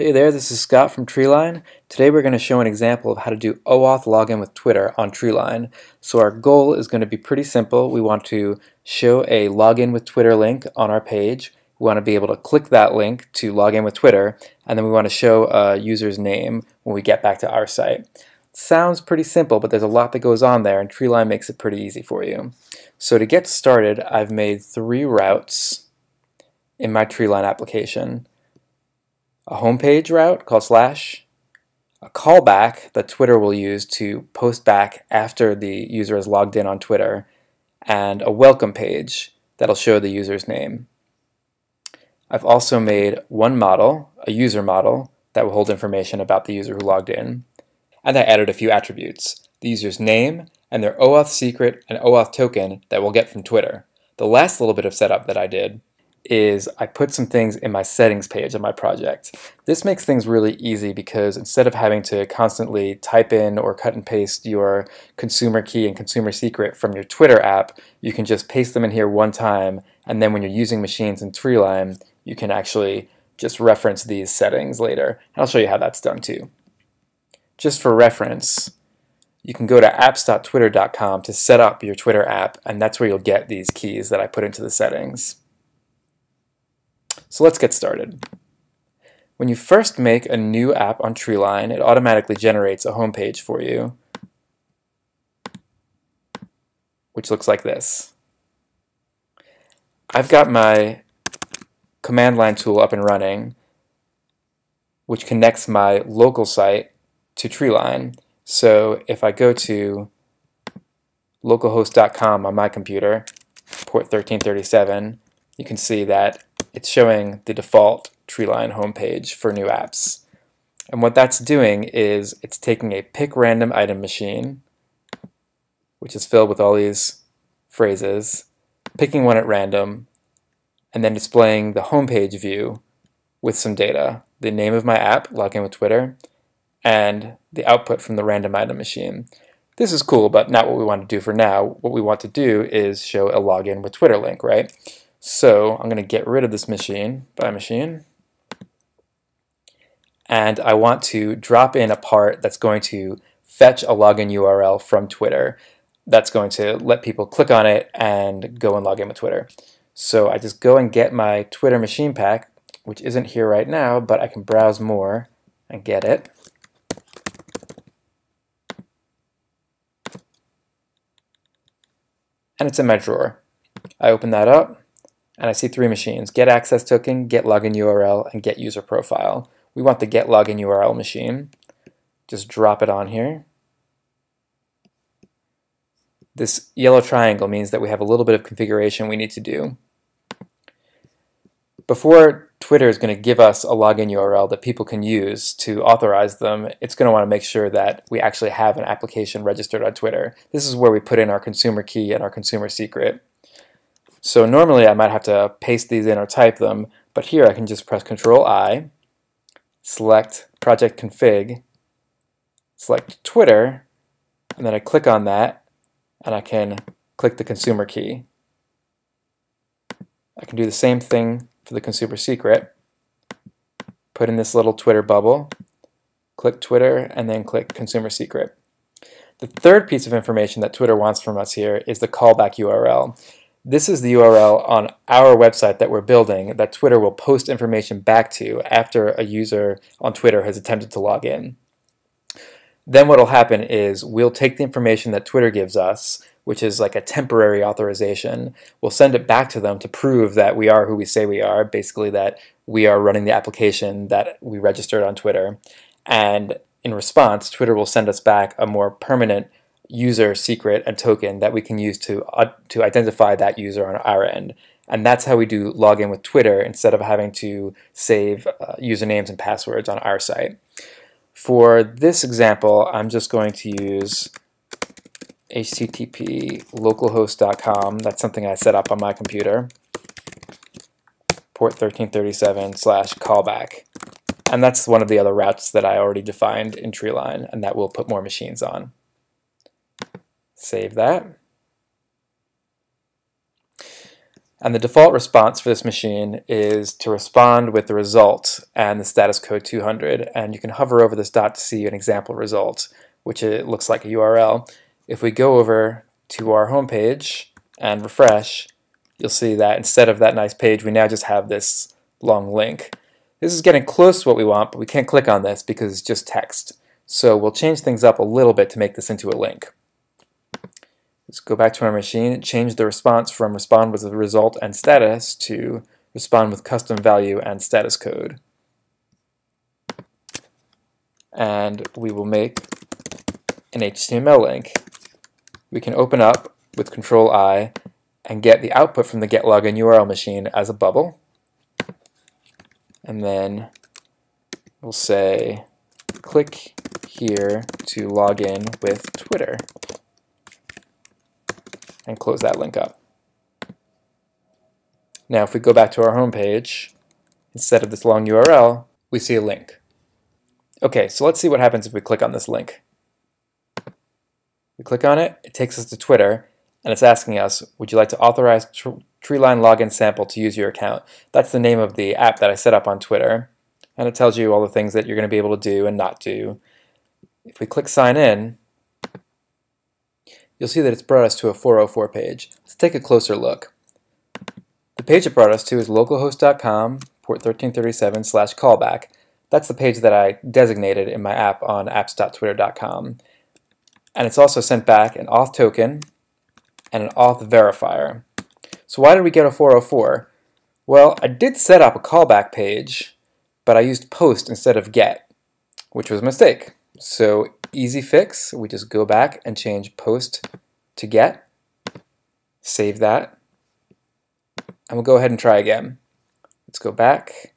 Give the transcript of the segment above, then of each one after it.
Hey there, this is Scott from Treeline. Today we're going to show an example of how to do OAuth login with Twitter on Treeline. So our goal is going to be pretty simple. We want to show a login with Twitter link on our page. We want to be able to click that link to log in with Twitter, and then we want to show a user's name when we get back to our site. Sounds pretty simple, but there's a lot that goes on there, and Treeline makes it pretty easy for you. So to get started, I've made 3 routes in my Treeline application. A homepage route called /, a callback that Twitter will use to post back after the user has logged in on Twitter, and a welcome page that'll show the user's name. I've also made one model, a user model, that will hold information about the user who logged in, and I added a few attributes, the user's name and their OAuth secret and OAuth token that we'll get from Twitter. The last little bit of setup that I did is I put some things in my settings page of my project. This makes things really easy because instead of having to constantly type in or cut and paste your consumer key and consumer secret from your Twitter app, you can just paste them in here one time, and then when you're using machines in Treeline, you can actually just reference these settings later. And I'll show you how that's done too. Just for reference, you can go to apps.twitter.com to set up your Twitter app, and that's where you'll get these keys that I put into the settings. So let's get started. When you first make a new app on Treeline, it automatically generates a home page for you, which looks like this. I've got my command line tool up and running, which connects my local site to Treeline. So if I go to localhost.com on my computer, port 1337, you can see that it's showing the default Treeline homepage for new apps. And what that's doing is it's taking a pick random item machine, which is filled with all these phrases, picking one at random, and then displaying the homepage view with some data, the name of my app, login with Twitter, and the output from the random item machine. This is cool, but not what we want to do for now. What we want to do is show a login with Twitter link, right? So I'm going to get rid of this machine by machine, and I want to drop in a part that's going to fetch a login URL from Twitter that's going to let people click on it and go and log in with Twitter. So I just go and get my Twitter machine pack, which isn't here right now, but I can browse more and get it. And it's in my drawer. I open that up, and I see 3 machines: get access token, get login URL, and get user profile. We want the get login URL machine. Just drop it on here. This yellow triangle means that we have a little bit of configuration we need to do. Before Twitter is going to give us a login URL that people can use to authorize them, it's going to want to make sure that we actually have an application registered on Twitter. This is where we put in our consumer key and our consumer secret. So normally I might have to paste these in or type them, but here I can just press Control-I, select Project Config, select Twitter, and then I click on that, and I can click the consumer key. I can do the same thing for the consumer secret. Put in this little Twitter bubble, click Twitter, and then click consumer secret. The third piece of information that Twitter wants from us here is the callback URL. This is the URL on our website that we're building that Twitter will post information back to after a user on Twitter has attempted to log in. Then what will happen is we'll take the information that Twitter gives us, which is like a temporary authorization. We'll send it back to them to prove that we are who we say we are, basically that we are running the application that we registered on Twitter. And in response, Twitter will send us back a more permanent user secret and token that we can use to identify that user on our end. And that's how we do login with Twitter instead of having to save usernames and passwords on our site. For this example, I'm just going to use http localhost.com. That's something I set up on my computer. Port 1337/callback. And that's one of the other routes that I already defined in Treeline, and that will put more machines on. Save that. And the default response for this machine is to respond with the result and the status code 200. And you can hover over this dot to see an example result, which it looks like a URL. If we go over to our home page and refresh, you'll see that instead of that nice page, we now just have this long link. This is getting close to what we want, but we can't click on this because it's just text. So we'll change things up a little bit to make this into a link. Let's go back to our machine and change the response from respond with the result and status to respond with custom value and status code. And we will make an HTML link. We can open up with Control-I and get the output from the get login URL machine as a bubble. And then we'll say, click here to log in with Twitter. And close that link up. Now if we go back to our home page, instead of this long URL, we see a link. Okay, so let's see what happens if we click on this link. We click on it, it takes us to Twitter, and it's asking us, would you like to authorize Treeline login sample to use your account? That's the name of the app that I set up on Twitter, and it tells you all the things that you're going to be able to do and not do. If we click sign in, you'll see that it's brought us to a 404 page. Let's take a closer look. The page it brought us to is localhost.com, port 1337/callback. That's the page that I designated in my app on apps.twitter.com. And it's also sent back an auth token and an auth verifier. So why did we get a 404? Well, I did set up a callback page, but I used post instead of get, which was a mistake. So easy fix, we just go back and change post to get, save that, and we'll go ahead and try again. Let's go back,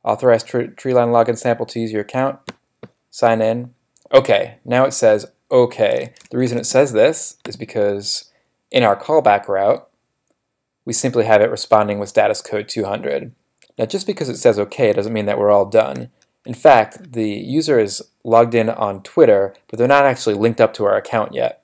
authorize Treeline login sample to use your account, sign in. Okay, now it says okay. The reason it says this is because in our callback route, we simply have it responding with status code 200. Now just because it says okay doesn't mean that we're all done. In fact, the user is logged in on Twitter, but they're not actually linked up to our account yet.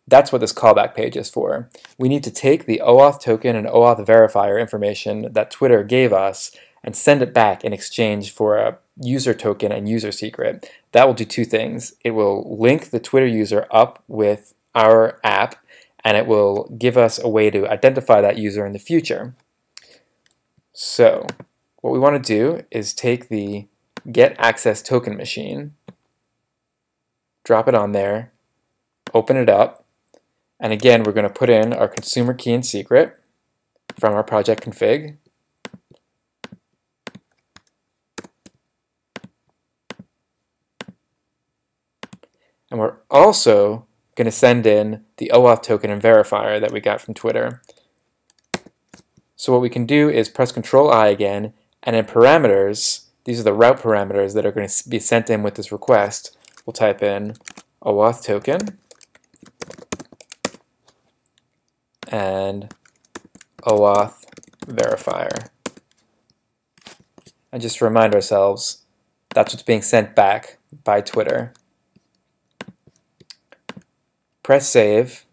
That's what this callback page is for. We need to take the OAuth token and OAuth verifier information that Twitter gave us and send it back in exchange for a user token and user secret. That will do two things. It will link the Twitter user up with our app, and it will give us a way to identify that user in the future. So what we want to do is take the get access token machine, drop it on there, open it up, and again we're going to put in our consumer key and secret from our project config. And we're also going to send in the OAuth token and verifier that we got from Twitter. So what we can do is press Control-I again, and in parameters, these are the route parameters that are going to be sent in with this request. We'll type in OAuth token and OAuth verifier. And just to remind ourselves, that's what's being sent back by Twitter. Press save,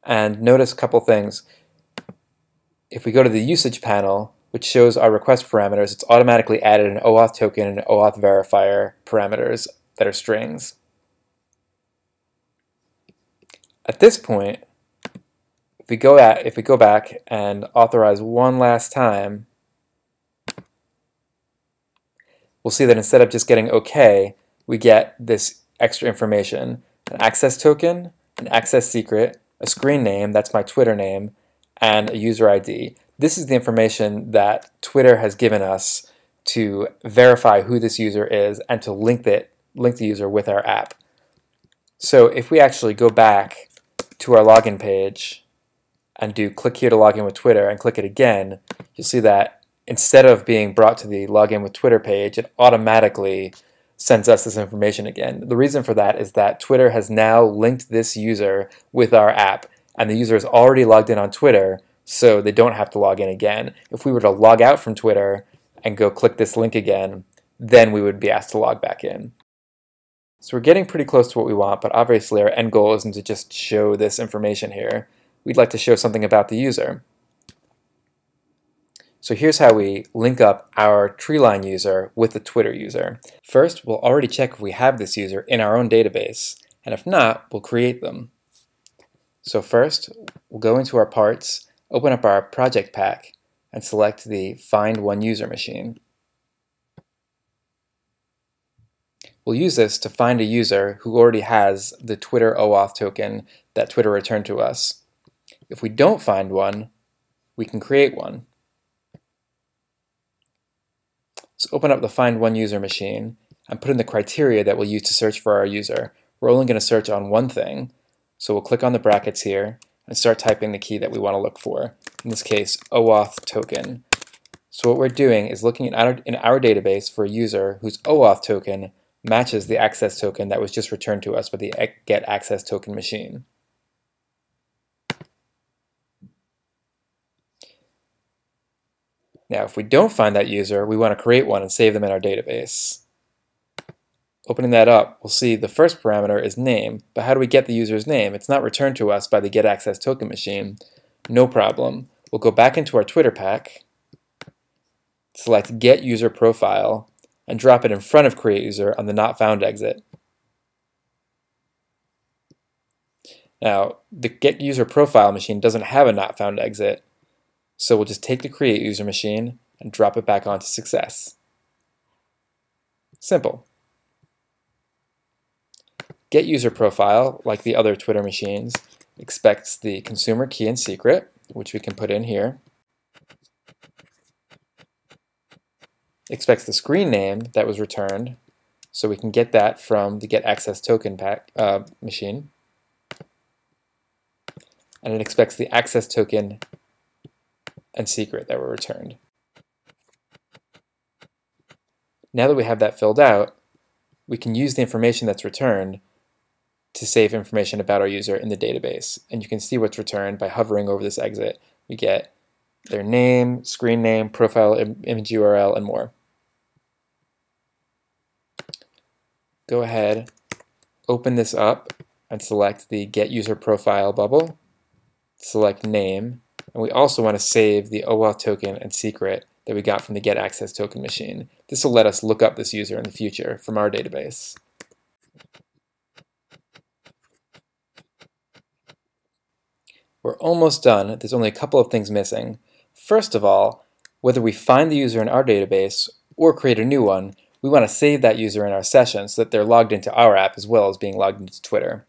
and notice a couple things. If we go to the usage panel, which shows our request parameters, it's automatically added an OAuth token and OAuth verifier parameters that are strings. At this point, if we go back and authorize one last time, we'll see that instead of just getting OK, we get this extra information: an access token, an access secret, a screen name, that's my Twitter name, and a user ID. This is the information that Twitter has given us to verify who this user is and to link the user with our app. So if we actually go back to our login page and do click here to log in with Twitter and click it again, you'll see that instead of being brought to the login with Twitter page, it automatically sends us this information again. The reason for that is that Twitter has now linked this user with our app, and the user is already logged in on Twitter, so they don't have to log in again. If we were to log out from Twitter and go click this link again, then we would be asked to log back in. So we're getting pretty close to what we want, but obviously our end goal isn't to just show this information here. we'd like to show something about the user. So here's how we link up our Treeline user with the Twitter user. First, we'll already check if we have this user in our own database, and if not, we'll create them. So first, we'll go into our parts, open up our project pack, and select the Find One User machine. We'll use this to find a user who already has the Twitter OAuth token that Twitter returned to us. If we don't find one, we can create one. So open up the Find One User machine and put in the criteria that we'll use to search for our user. We're only going to search on one thing, so we'll click on the brackets here and start typing the key that we want to look for. In this case, OAuth token. So what we're doing is looking in our database for a user whose OAuth token matches the access token that was just returned to us by the getAccessToken machine. Now, if we don't find that user, we want to create one and save them in our database. Opening that up, we'll see the first parameter is name, but how do we get the user's name? It's not returned to us by the getAccessToken machine. No problem. We'll go back into our Twitter pack, select Get User Profile, and drop it in front of Create User on the Not Found exit. Now, the Get User Profile machine doesn't have a Not Found exit, so we'll just take the Create User machine and drop it back onto Success. Simple. Get User Profile, like the other Twitter machines, expects the consumer key and secret, which we can put in here. Expects the screen name that was returned, so we can get that from the getAccessToken machine. And it expects the access token and secret that were returned. Now that we have that filled out, we can use the information that's returned to save information about our user in the database. And you can see what's returned by hovering over this exit. We get their name, screen name, profile image URL, and more. Go ahead, open this up, and select the Get User Profile bubble. Select name, and we also want to save the OAuth token and secret that we got from the getAccessToken machine. This will let us look up this user in the future from our database. We're almost done. There's only a couple of things missing. First of all, whether we find the user in our database or create a new one, we want to save that user in our session so that they're logged into our app as well as being logged into Twitter.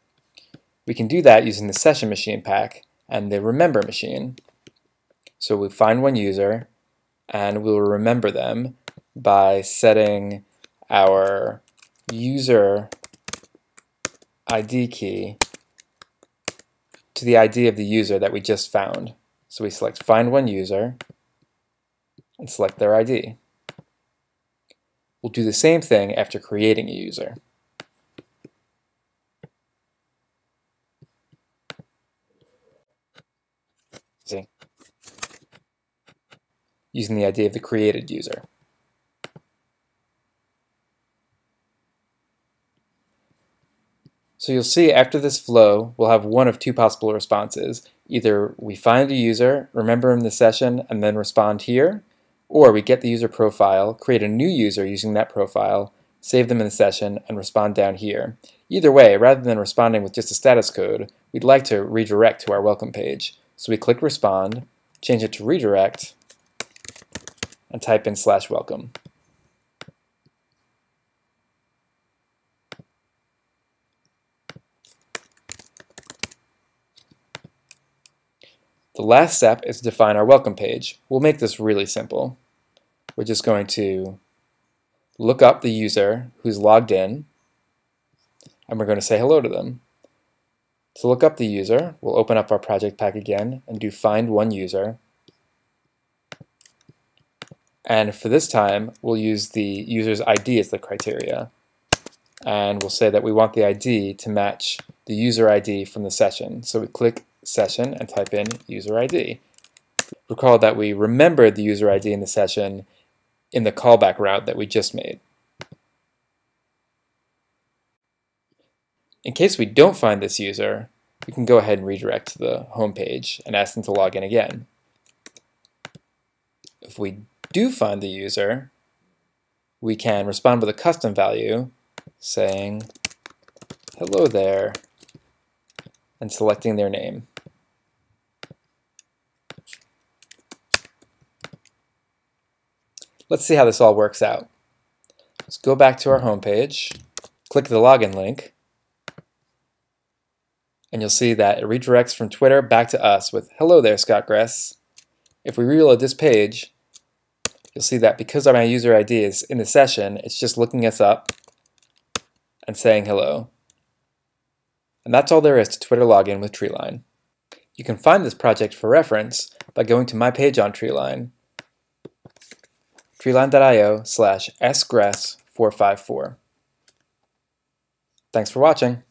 We can do that using the Session Machine pack and the Remember machine. So we find one user and we'll remember them by setting our user ID key to the ID of the user that we just found. So we select Find One User and select their ID. We'll do the same thing after creating a user. Using the ID of the created user. So you'll see after this flow, we'll have one of two possible responses. Either we find a user, remember in the session, and then respond here, or we get the user profile, create a new user using that profile, save them in the session, and respond down here. Either way, rather than responding with just a status code, we'd like to redirect to our welcome page. So we click Respond, change it to Redirect, and type in /welcome. The last step is to define our welcome page. We'll make this really simple. We're just going to look up the user who's logged in, and we're going to say hello to them. To look up the user, we'll open up our project pack again and do Find One User. And for this time, we'll use the user's ID as the criteria. And we'll say that we want the ID to match the user ID from the session. So we click Session and type in user ID. Recall that we remembered the user ID in the session in the callback route that we just made. In case we don't find this user, we can go ahead and redirect to the home page and ask them to log in again. If we do find the user, we can respond with a custom value saying, "Hello there," and selecting their name. Let's see how this all works out. Let's go back to our home page, click the login link, and you'll see that it redirects from Twitter back to us with "Hello there, Scott Gress." If we reload this page, you'll see that because my user ID is in the session, it's just looking us up and saying hello. And that's all there is to Twitter login with Treeline. You can find this project for reference by going to my page on Treeline, treeline.io/sgress454. Thanks for watching.